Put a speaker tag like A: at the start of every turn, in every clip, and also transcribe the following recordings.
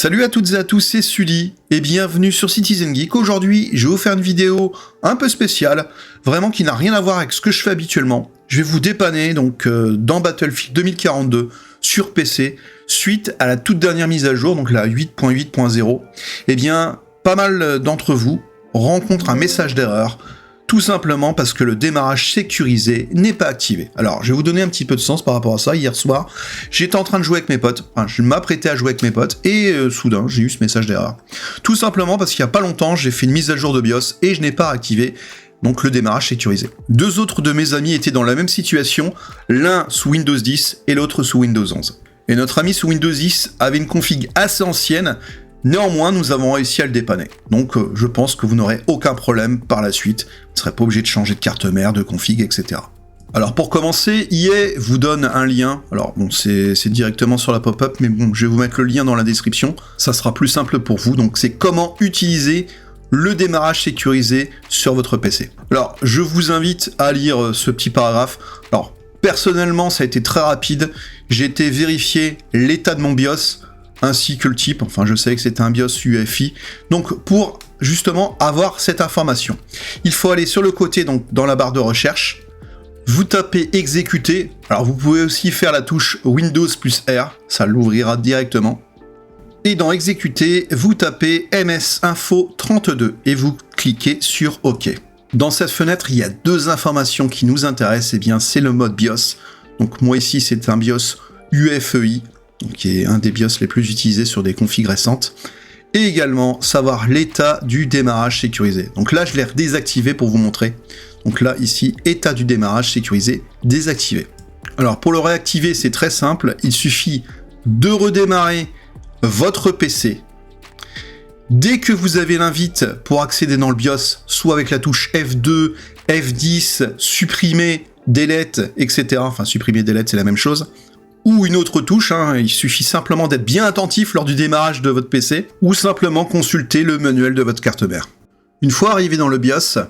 A: Salut à toutes et à tous, c'est Sully, et bienvenue sur Citizen Geek. Aujourd'hui, je vais vous faire une vidéo un peu spéciale, vraiment qui n'a rien à voir avec ce que je fais habituellement. Je vais vous dépanner donc dans Battlefield 2042 sur PC, suite à la toute dernière mise à jour, donc la 8.8.0. Eh bien, pas mal d'entre vous rencontrent un message d'erreur, tout simplement parce que le démarrage sécurisé n'est pas activé. Alors, je vais vous donner un petit peu de sens par rapport à ça. Hier soir, j'étais en train de jouer avec mes potes, enfin, je m'apprêtais à jouer avec mes potes, et soudain, j'ai eu ce message d'erreur. Tout simplement parce qu'il n'y a pas longtemps, j'ai fait une mise à jour de BIOS, et je n'ai pas activé donc le démarrage sécurisé. Deux autres de mes amis étaient dans la même situation, l'un sous Windows 10 et l'autre sous Windows 11. Et notre ami sous Windows 10 avait une config assez ancienne. Néanmoins, nous avons réussi à le dépanner. Donc, je pense que vous n'aurez aucun problème par la suite. Vous ne serez pas obligé de changer de carte mère, de config, etc. Alors, pour commencer, EA vous donne un lien. Alors, bon, c'est directement sur la pop-up, mais bon, je vais vous mettre le lien dans la description. Ça sera plus simple pour vous. Donc, c'est comment utiliser le démarrage sécurisé sur votre PC. Alors, je vous invite à lire ce petit paragraphe. Alors, personnellement, ça a été très rapide. J'ai été vérifier l'état de mon BIOS, ainsi que le type, enfin je savais que c'était un BIOS UEFI, donc pour justement avoir cette information, il faut aller sur le côté, donc dans la barre de recherche, vous tapez exécuter, alors vous pouvez aussi faire la touche Windows plus R, ça l'ouvrira directement, et dans exécuter, vous tapez MS Info 32 et vous cliquez sur OK. Dans cette fenêtre, il y a deux informations qui nous intéressent, et bien c'est le mode BIOS, donc moi ici c'est un BIOS UEFI, qui est un des BIOS les plus utilisés sur des configs récentes, et également savoir l'état du démarrage sécurisé. Donc là, je l'ai désactivé pour vous montrer. Donc là, ici, état du démarrage sécurisé désactivé. Alors pour le réactiver, c'est très simple, il suffit de redémarrer votre PC. Dès que vous avez l'invite pour accéder dans le BIOS, soit avec la touche F2, F10, supprimer, delete, etc. Enfin, supprimer, delete, c'est la même chose. Ou une autre touche, il suffit simplement d'être bien attentif lors du démarrage de votre PC, ou simplement consulter le manuel de votre carte mère. Une fois arrivé dans le BIOS,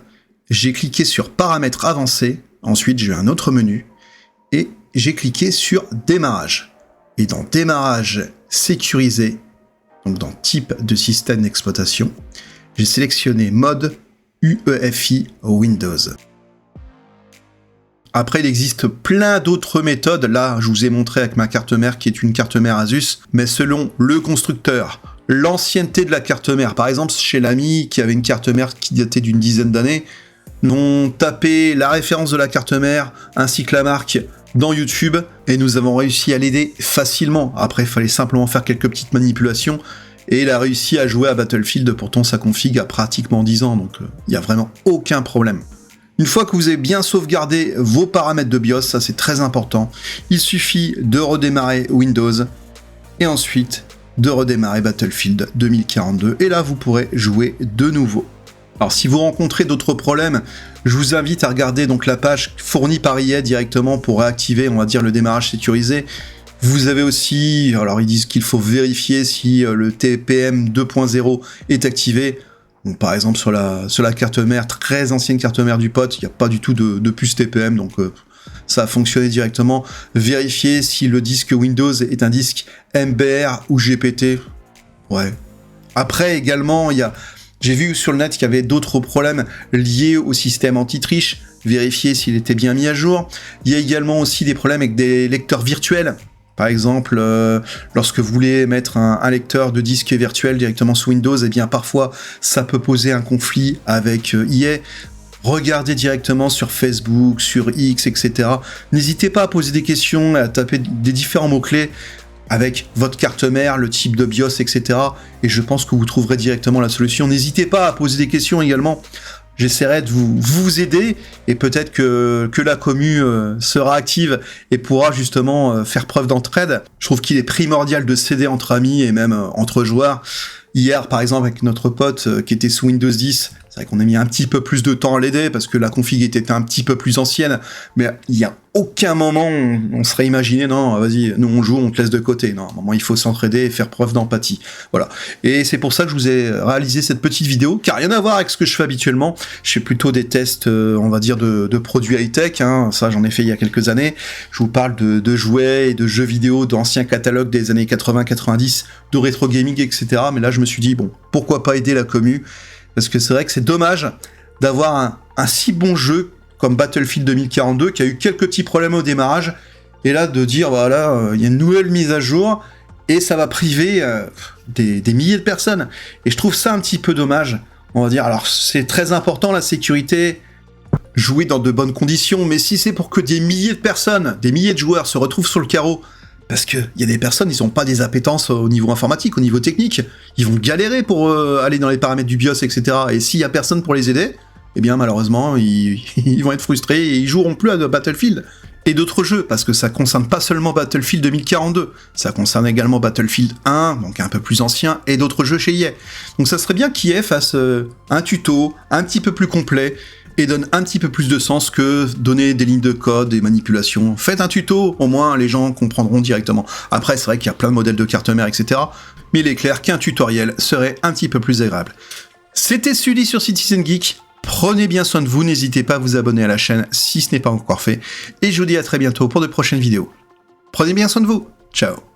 A: j'ai cliqué sur Paramètres avancés, ensuite j'ai eu un autre menu, et j'ai cliqué sur Démarrage. Et dans Démarrage sécurisé, donc dans Type de système d'exploitation, j'ai sélectionné Mode UEFI Windows. Après, il existe plein d'autres méthodes. Là, je vous ai montré avec ma carte mère qui est une carte mère Asus, mais selon le constructeur, l'ancienneté de la carte mère. Par exemple, chez l'ami qui avait une carte mère qui datait d'une dizaine d'années, nous avons tapé la référence de la carte mère ainsi que la marque dans YouTube et nous avons réussi à l'aider facilement. Après, il fallait simplement faire quelques petites manipulations et il a réussi à jouer à Battlefield. Pourtant, sa config a pratiquement 10 ans, donc il n'y a vraiment aucun problème. Une fois que vous avez bien sauvegardé vos paramètres de BIOS, ça c'est très important, il suffit de redémarrer Windows et ensuite de redémarrer Battlefield 2042 et là vous pourrez jouer de nouveau. Alors si vous rencontrez d'autres problèmes, je vous invite à regarder donc la page fournie par EA directement pour réactiver, on va dire, le démarrage sécurisé. Vous avez aussi, alors ils disent qu'il faut vérifier si le TPM 2.0 est activé. Donc, par exemple sur la carte mère, très ancienne carte mère du pote, il n'y a pas du tout de puce TPM, donc ça a fonctionné directement. Vérifiez si le disque Windows est un disque MBR ou GPT. Ouais. Après également, j'ai vu sur le net qu'il y avait d'autres problèmes liés au système anti-triche. Vérifiez s'il était bien mis à jour. Il y a également aussi des problèmes avec des lecteurs virtuels. Par exemple, lorsque vous voulez mettre un lecteur de disque virtuel directement sous Windows, eh bien parfois ça peut poser un conflit avec EA. Regardez directement sur Facebook, sur X, etc. N'hésitez pas à poser des questions, à taper des différents mots-clés avec votre carte mère, le type de BIOS, etc. Et je pense que vous trouverez directement la solution. N'hésitez pas à poser des questions également. J'essaierai de vous aider et peut-être que la commu sera active et pourra justement faire preuve d'entraide. Je trouve qu'il est primordial de s'aider entre amis et même entre joueurs. Hier, par exemple, avec notre pote qui était sous Windows 10, c'est vrai qu'on a mis un petit peu plus de temps à l'aider parce que la config était un petit peu plus ancienne, mais il n'y a aucun moment on serait imaginé, non, vas-y, nous on joue, on te laisse de côté. Non, à un moment, il faut s'entraider et faire preuve d'empathie. Voilà. Et c'est pour ça que je vous ai réalisé cette petite vidéo, qui n'a rien à voir avec ce que je fais habituellement. Je fais plutôt des tests, on va dire, de produits high-tech, ça j'en ai fait il y a quelques années. Je vous parle de jouets et de jeux vidéo d'anciens catalogues des années 80-90 de rétro gaming, etc. Mais là, je me suis dit, bon, pourquoi pas aider la commu? Parce que c'est vrai que c'est dommage d'avoir un si bon jeu comme Battlefield 2042, qui a eu quelques petits problèmes au démarrage, et là, de dire, voilà, il y a une nouvelle mise à jour, et ça va priver des milliers de personnes. Et je trouve ça un petit peu dommage, on va dire. Alors, c'est très important, la sécurité, jouer dans de bonnes conditions, mais si c'est pour que des milliers de personnes, des milliers de joueurs se retrouvent sur le carreau, parce qu'il y a des personnes, ils n'ont pas des appétences au niveau informatique, au niveau technique, ils vont galérer pour aller dans les paramètres du BIOS, etc. Et s'il y a personne pour les aider, eh bien malheureusement, ils vont être frustrés et ils joueront plus à Battlefield et d'autres jeux, parce que ça concerne pas seulement Battlefield 2042, ça concerne également Battlefield 1, donc un peu plus ancien, et d'autres jeux chez EA. Donc ça serait bien qu'EA fasse un tuto un petit peu plus complet, et donne un petit peu plus de sens que donner des lignes de code, des manipulations. Faites un tuto, au moins les gens comprendront directement. Après, c'est vrai qu'il y a plein de modèles de cartes mères, etc. Mais il est clair qu'un tutoriel serait un petit peu plus agréable. C'était Sully sur Citizen Geek. Prenez bien soin de vous, n'hésitez pas à vous abonner à la chaîne si ce n'est pas encore fait. Et je vous dis à très bientôt pour de prochaines vidéos. Prenez bien soin de vous. Ciao.